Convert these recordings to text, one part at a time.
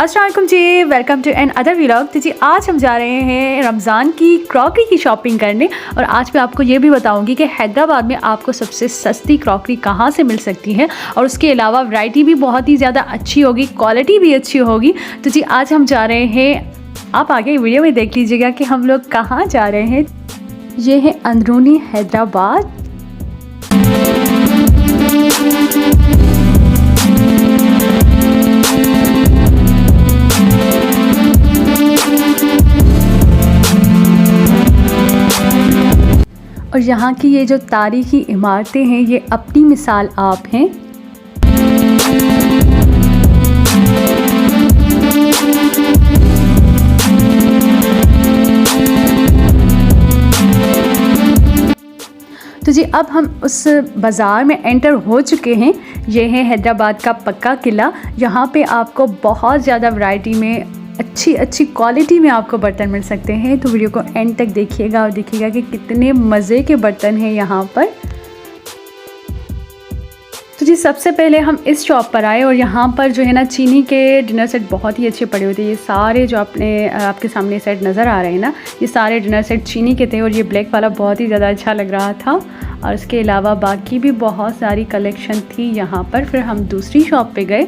अस्सलाम वालेकुम जी, welcome to another vlog. तो जी आज हम जा रहे हैं रमज़ान की क्रॉकरी की शॉपिंग करने और आज मैं आपको ये भी बताऊंगी कि हैदराबाद में आपको सबसे सस्ती क्रॉकरी कहाँ से मिल सकती है और उसके अलावा वैरायटी भी बहुत ही ज़्यादा अच्छी होगी, क्वालिटी भी अच्छी होगी। तो जी आज हम जा रहे हैं, आप आगे वीडियो में देख लीजिएगा कि हम लोग कहाँ जा रहे हैं। ये है अंदरूनी हैदराबाद। और यहाँ की ये जो तारीखी इमारतें हैं ये अपनी मिसाल आप हैं। तो जी अब हम उस बाज़ार में एंटर हो चुके हैं। ये है हैदराबाद का पक्का किला। यहाँ पे आपको बहुत ज़्यादा वैरायटी में अच्छी क्वालिटी में आपको बर्तन मिल सकते हैं। तो वीडियो को एंड तक देखिएगा और देखिएगा कि कितने मज़े के बर्तन हैं यहाँ पर। तो जी सबसे पहले हम इस शॉप पर आए और यहाँ पर जो है ना चीनी के डिनर सेट बहुत ही अच्छे पड़े हुए थे। ये सारे जो आपके सामने सेट नज़र आ रहे हैं ना, ये सारे डिनर सेट चीनी के थे और ये ब्लैक वाला बहुत ही ज़्यादा अच्छा लग रहा था। और इसके अलावा बाकी भी बहुत सारी कलेक्शन थी यहाँ पर। फिर हम दूसरी शॉप पे गए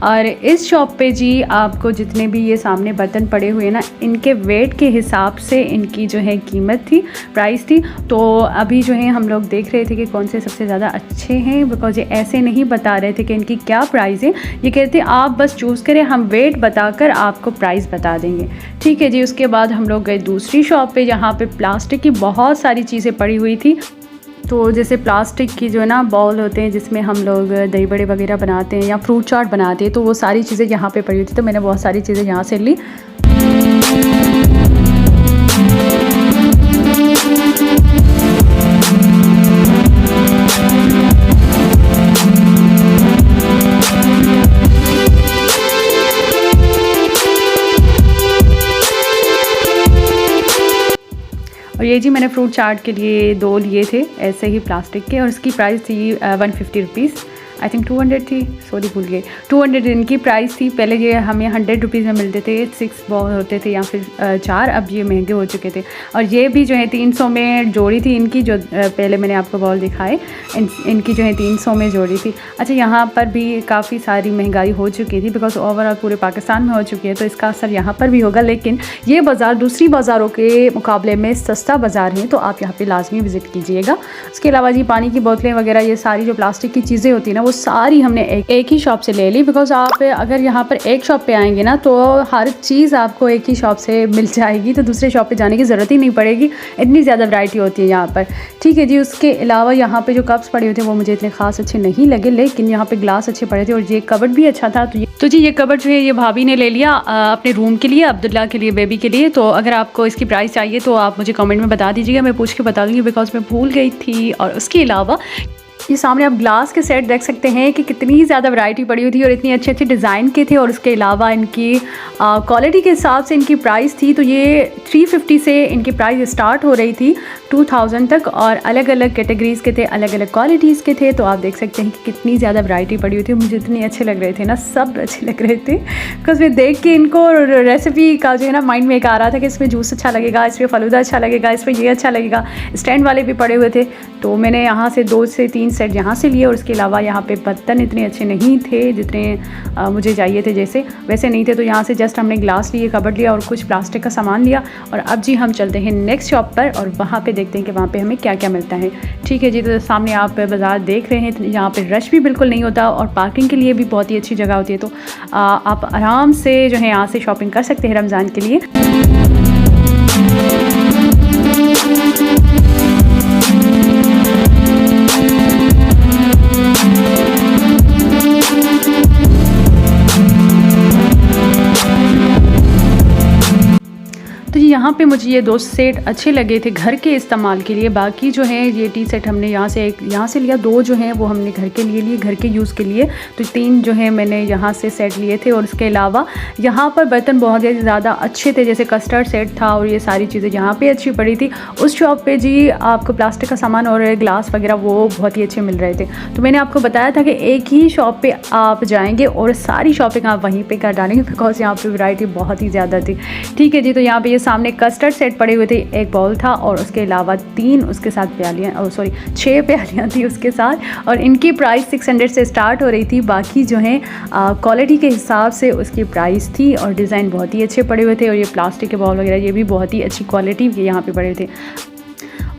और इस शॉप पे जी आपको जितने भी ये सामने बर्तन पड़े हुए ना, इनके वेट के हिसाब से इनकी जो है कीमत थी, प्राइस थी। तो अभी जो है हम लोग देख रहे थे कि कौन से सबसे ज़्यादा अच्छे हैं, बिकॉज ये ऐसे नहीं बता रहे थे कि इनकी क्या प्राइस है। ये कहते आप बस चूज़ करें, हम वेट बताकर आपको प्राइस बता देंगे। ठीक है जी। उसके बाद हम लोग गए दूसरी शॉप पे जहाँ पे प्लास्टिक की बहुत सारी चीज़ें पड़ी हुई थी। तो जैसे प्लास्टिक की जो है ना बाउल होते हैं जिसमें हम लोग दही बड़े वगैरह बनाते हैं या फ्रूट चाट बनाते हैं, तो वो सारी चीज़ें यहाँ पे पड़ी हुई थी। तो मैंने बहुत सारी चीज़ें यहाँ से ली। और ये जी मैंने फ्रूट चाट के लिए 2 लिए थे ऐसे ही प्लास्टिक के और इसकी प्राइस थी 150 रुपीज़। आई थिंक 200 थी, सॉरी भूल गई, 200 इनकी प्राइस थी। पहले ये हमें 100 रुपीज़ में मिलते थे, 6 बॉल होते थे या फिर 4। अब ये महंगे हो चुके थे। और ये भी जो है 300 में जोड़ी थी इनकी, जो पहले मैंने आपको बॉल दिखाए इनकी जो है 300 में जोड़ी थी। अच्छा, यहाँ पर भी काफ़ी सारी महंगाई हो चुकी थी बिकॉज ओवरऑल पूरे पाकिस्तान में हो चुकी है, तो इसका असर यहाँ पर भी होगा। लेकिन ये बाज़ार दूसरी बाज़ारों के मुकाबले में सस्ता बाज़ार है, तो आप यहाँ पर लाजमी विज़िट कीजिएगा। उसके अलावा जी पानी की बोतलें वगैरह, ये सारी जो प्लास्टिक की चीज़ें होती हैं ना, वो सारी हमने एक ही शॉप से ले ली। बिकॉज आप अगर यहाँ पर एक शॉप पे आएंगे ना तो हर चीज़ आपको एक ही शॉप से मिल जाएगी, तो दूसरे शॉप पे जाने की ज़रूरत ही नहीं पड़ेगी, इतनी ज़्यादा वैरायटी होती है यहाँ पर। ठीक है जी। उसके अलावा यहाँ पे जो कप्स पड़े हुए थे वो मुझे इतने खास अच्छे नहीं लगे, लेकिन यहाँ पे ग्लास अच्छे पड़े थे और ये कबर्ड भी अच्छा था। तो जी ये कबर्ड जो है ये भाभी ने ले लिया अपने रूम के लिए, अब्दुल्ला के लिए, बेबी के लिए। तो अगर आपको इसकी प्राइस चाहिए तो आप मुझे कमेंट में बता दीजिएगा, मैं पूछ के बता दूँगी बिकॉज मैं भूल गई थी। और उसके अलावा ये सामने आप ग्लास के सेट देख सकते हैं कि कितनी ज़्यादा वैरायटी पड़ी हुई थी और इतनी अच्छे डिज़ाइन के थे। और उसके अलावा इनकी क्वालिटी के हिसाब से इनकी प्राइस थी, तो ये 350 से इनकी प्राइस स्टार्ट हो रही थी 2000 तक। और अलग अलग कैटेगरीज़ के थे, अलग अलग क्वालिटीज़ के थे। तो आप देख सकते हैं कि कितनी ज़्यादा वैरायटी पड़ी हुई थी। मुझे इतने अच्छे लग रहे थे ना, सब अच्छे लग रहे थे बिकॉज मैं देख के इनको रेसिपी का जो है ना माइंड में एक आ रहा था कि इसमें जूस अच्छा लगेगा, इसमें फ़लूदा अच्छा लगेगा, इसमें ये अच्छा लगेगा। स्टैंड वाले भी पड़े हुए थे, तो मैंने यहाँ से 2 से 3 सेट यहाँ से लिए। और उसके अलावा यहाँ पे बर्तन इतने अच्छे नहीं थे जितने मुझे चाहिए थे, जैसे वैसे नहीं थे। तो यहाँ से जस्ट हमने ग्लास लिए, कबर्ड लिया और कुछ प्लास्टिक का सामान लिया। और अब जी हम चलते हैं नेक्स्ट शॉप पर और वहाँ पे देखते हैं कि वहाँ पे हमें क्या क्या मिलता है। ठीक है जी। तो सामने आप बाज़ार देख रहे हैं, यहाँ पे रश भी बिल्कुल नहीं होता और पार्किंग के लिए भी बहुत ही अच्छी जगह होती है। तो आप आराम से जो है यहाँ से शॉपिंग कर सकते हैं रमज़ान के लिए। यहाँ पे मुझे ये 2 सेट अच्छे लगे थे घर के इस्तेमाल के लिए। बाकी जो है ये टी सेट हमने यहाँ से लिया, 2 जो हैं वो हमने घर के लिए घर के यूज़ के लिए, तो 3 जो है मैंने यहाँ से सेट लिए थे। और उसके अलावा यहाँ पर बर्तन बहुत ज़्यादा अच्छे थे, जैसे कस्टर्ड सेट था और ये सारी चीज़ें यहाँ पे अच्छी पड़ी थी। उस शॉप पे जी आपको प्लास्टिक का सामान और ग्लास वगैरह वो बहुत ही अच्छे मिल रहे थे। तो मैंने आपको बताया था कि एक ही शॉप पे आप जाएंगे और सारी शॉपिंग आप वहीं पे कर डालेंगे, बिकॉज यहाँ पे वैरायटी बहुत ही ज़्यादा थी। ठीक है जी, तो यहाँ पे ये सामने कस्टर्ड सेट पड़े हुए थे, एक बाउल था और उसके अलावा 3 उसके साथ प्यालियाँ, 6 प्यालियाँ थी उसके साथ। और इनकी प्राइस 600 से स्टार्ट हो रही थी। बाकी जो है क्वालिटी के हिसाब से उसकी प्राइस थी और डिज़ाइन बहुत ही अच्छे पड़े हुए थे। और ये प्लास्टिक के बाउल वगैरह ये भी बहुत ही अच्छी क्वालिटी के यहाँ पे पड़े थे।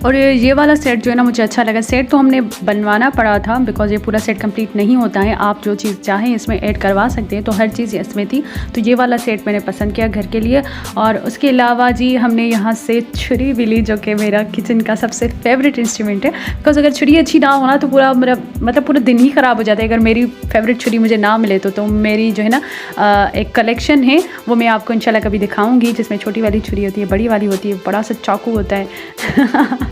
और ये वाला सेट जो है ना मुझे अच्छा लगा। सेट तो हमने बनवाना पड़ा था, बिकॉज़ ये पूरा सेट कंप्लीट नहीं होता है, आप जो चीज़ चाहें इसमें ऐड करवा सकते हैं, तो हर चीज़ इसमें थी। तो ये वाला सेट मैंने पसंद किया घर के लिए। और उसके अलावा जी हमने यहाँ से छुरी भी ली, जो कि मेरा किचन का सबसे फेवरेट इंस्ट्रूमेंट है। बिकॉज़ अगर छुरी अच्छी ना हो ना तो पूरा मेरा मतलब पूरा दिन ही ख़राब हो जाता है। अगर मेरी फेवरेट छुरी मुझे ना मिले तो मेरी जो है ना एक कलेक्शन है, वो मैं आपको इंशाल्लाह कभी दिखाऊँगी, जिसमें छोटी वाली छुरी होती है, बड़ी वाली होती है, बड़ा सा चाकू होता है।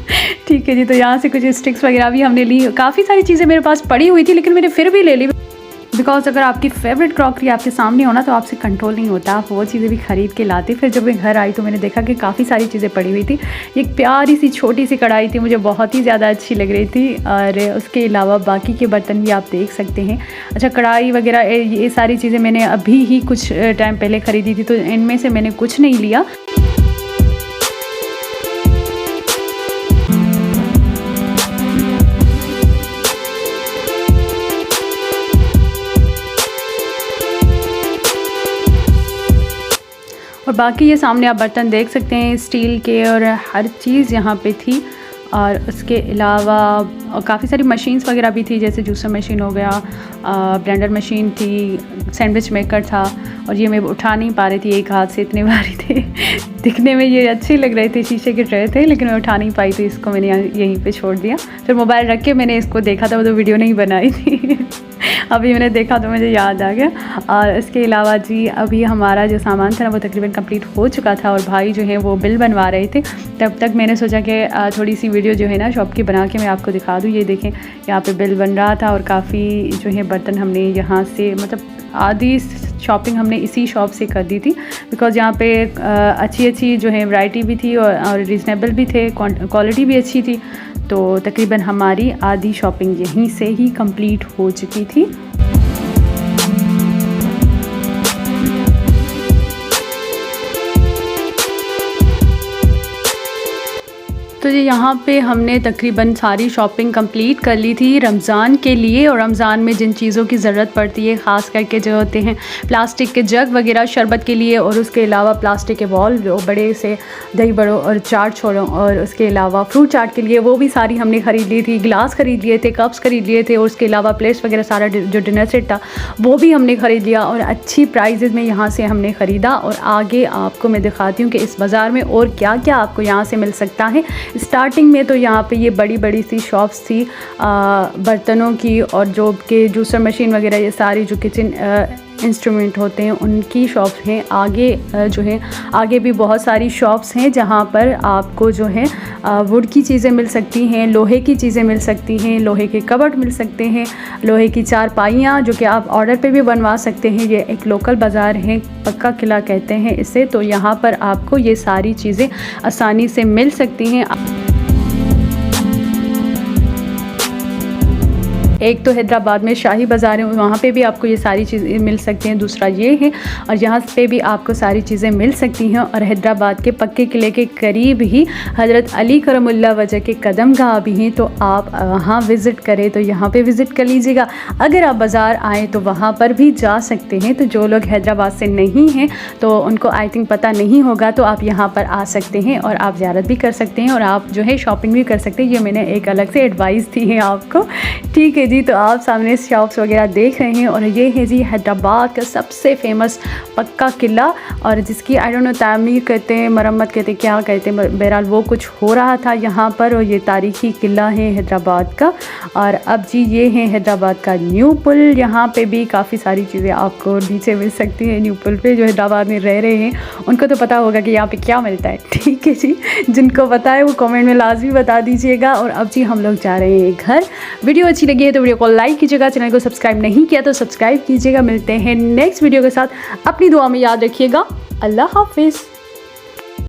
ठीक है जी, तो यहाँ से कुछ स्टिक्स वगैरह भी हमने ली। काफ़ी सारी चीज़ें मेरे पास पड़ी हुई थी, लेकिन मैंने फिर भी ले ली, बिकॉज़ अगर आपकी फेवरेट क्रॉकरी आपके सामने हो ना तो आपसे कंट्रोल नहीं होता, आप वो चीज़ें भी ख़रीद के लाते। फिर जब मैं घर आई तो मैंने देखा कि काफ़ी सारी चीज़ें पड़ी हुई थी। एक प्यारी सी छोटी सी कढ़ाई थी, मुझे बहुत ही ज़्यादा अच्छी लग रही थी। और उसके अलावा बाकी के बर्तन भी आप देख सकते हैं। अच्छा, कढ़ाई वगैरह ये सारी चीज़ें मैंने अभी ही कुछ टाइम पहले ख़रीदी थी, तो इनमें से मैंने कुछ नहीं लिया। और बाकी ये सामने आप बर्तन देख सकते हैं स्टील के, और हर चीज़ यहाँ पे थी। और उसके अलावा काफ़ी सारी मशीन्स वगैरह भी थी, जैसे जूसर मशीन हो गया, ब्लेंडर मशीन थी, सैंडविच मेकर था। और ये मैं उठा नहीं पा रही थी एक हाथ से, इतने भारी थे। दिखने में ये अच्छे लग रहे थे, शीशे के ट्रे थे, लेकिन मैं उठा नहीं पाई, तो इसको मैंने यहीं पे छोड़ दिया। फिर मोबाइल रख के मैंने इसको देखा था, वो तो वीडियो नहीं बनाई थी। अभी मैंने देखा तो मुझे याद आ गया। और इसके अलावा जी अभी हमारा जो सामान था ना वो तकरीबन कंप्लीट हो चुका था, और भाई जो है वो बिल बनवा रहे थे। तब तक मैंने सोचा कि थोड़ी सी वीडियो जो है ना शॉप की बना के मैं आपको दिखा दूँ। ये देखें, यहाँ पे बिल बन रहा था, और काफ़ी जो है बर्तन हमने यहाँ से, मतलब आधी शॉपिंग हमने इसी शॉप से कर दी थी, बिकॉज़ यहाँ पे अच्छी जो है वैरायटी भी थी और रीज़नेबल भी थे, क्वालिटी भी अच्छी थी। तो तकरीबन हमारी आधी शॉपिंग यहीं से ही कंप्लीट हो चुकी थी। तो जी यहाँ पे हमने तकरीबन सारी शॉपिंग कंप्लीट कर ली थी रमज़ान के लिए। और रमज़ान में जिन चीज़ों की ज़रूरत पड़ती है, ख़ास करके जो होते हैं प्लास्टिक के जग वगैरह शरबत के लिए, और उसके अलावा प्लास्टिक के बॉल जो बड़े से दही बड़ों और चाट छोड़ों, और उसके अलावा फ्रूट चाट के लिए वो भी सारी हमने ख़रीद ली थी। गिलास ख़रीद लिए थे, कप्स ख़रीद लिए थे, और उसके अलावा प्लेट्स वगैरह सारा जो डिनर सेट था वो भी हमने ख़रीद लिया, और अच्छी प्राइजेज़ में यहाँ से हमने ख़रीदा। और आगे आपको मैं दिखाती हूँ कि इस बाज़ार में और क्या क्या आपको यहाँ से मिल सकता है। स्टार्टिंग में तो यहाँ पे ये बड़ी सी शॉप्स थी बर्तनों की, और जो के जूसर मशीन वगैरह, ये सारी जो किचन इंस्ट्रूमेंट होते हैं उनकी शॉप्स हैं। आगे जो है आगे भी बहुत सारी शॉप्स हैं जहाँ पर आपको जो है वुड की चीज़ें मिल सकती हैं, लोहे की चीज़ें मिल सकती हैं, लोहे के कबर्ड मिल सकते हैं, लोहे की चारपाइयाँ जो कि आप ऑर्डर पे भी बनवा सकते हैं। ये एक लोकल बाज़ार है, पक्का किला कहते हैं इसे। तो यहाँ पर आपको ये सारी चीज़ें आसानी से मिल सकती हैं। एक तो हैदराबाद में शाही बाज़ार है, वहाँ पे भी आपको ये सारी चीज़ें मिल सकती हैं। दूसरा ये है, और यहाँ पे भी आपको सारी चीज़ें मिल सकती हैं। और हैदराबाद के पक्के किले के करीब ही हज़रत अली करमुल्लाह वजह के कदमगाह भी हैं, तो आप वहाँ विज़िट करें तो यहाँ पे विज़िट कर लीजिएगा। अगर आप बाज़ार आएँ तो वहाँ पर भी जा सकते हैं। तो जो लोग हैदराबाद से नहीं हैं तो उनको आई थिंक पता नहीं होगा, तो आप यहाँ पर आ सकते हैं और आप ज़ियारत भी कर सकते हैं, और आप जो है शॉपिंग भी कर सकते हैं। ये मैंने एक अलग से एडवाइस दी है आपको, ठीक है है जी, तो आप सामने शॉप्स वगैरह देख रहे हैं और ये है जी हैदराबाद का सबसे फेमस पक्का किला, और जिसकी आई डोंट नो तामीर कहते हैं, मरम्मत कहते हैं, क्या कहते हैं, बहरहाल वो कुछ हो रहा था यहाँ पर। और ये तारीखी किला है हैदराबाद का। और अब जी ये है हैदराबाद का न्यू पुल, यहाँ पे भी काफ़ी सारी चीज़ें आपको नीचे मिल सकती हैं। न्यू पुल पे जो हैदराबाद में रह रहे हैं उनको तो पता होगा कि यहाँ पे क्या मिलता है, ठीक है जी। जिनको पता है वो कमेंट में लाजमी बता दीजिएगा। और अब जी हम लोग जा रहे हैं घर। वीडियो अच्छी लगी है तो वीडियो को लाइक कीजिएगा, चैनल को सब्सक्राइब नहीं किया तो सब्सक्राइब कीजिएगा। मिलते हैं नेक्स्ट वीडियो के साथ, अपनी दुआ में याद रखिएगा। अल्लाह हाफिज़।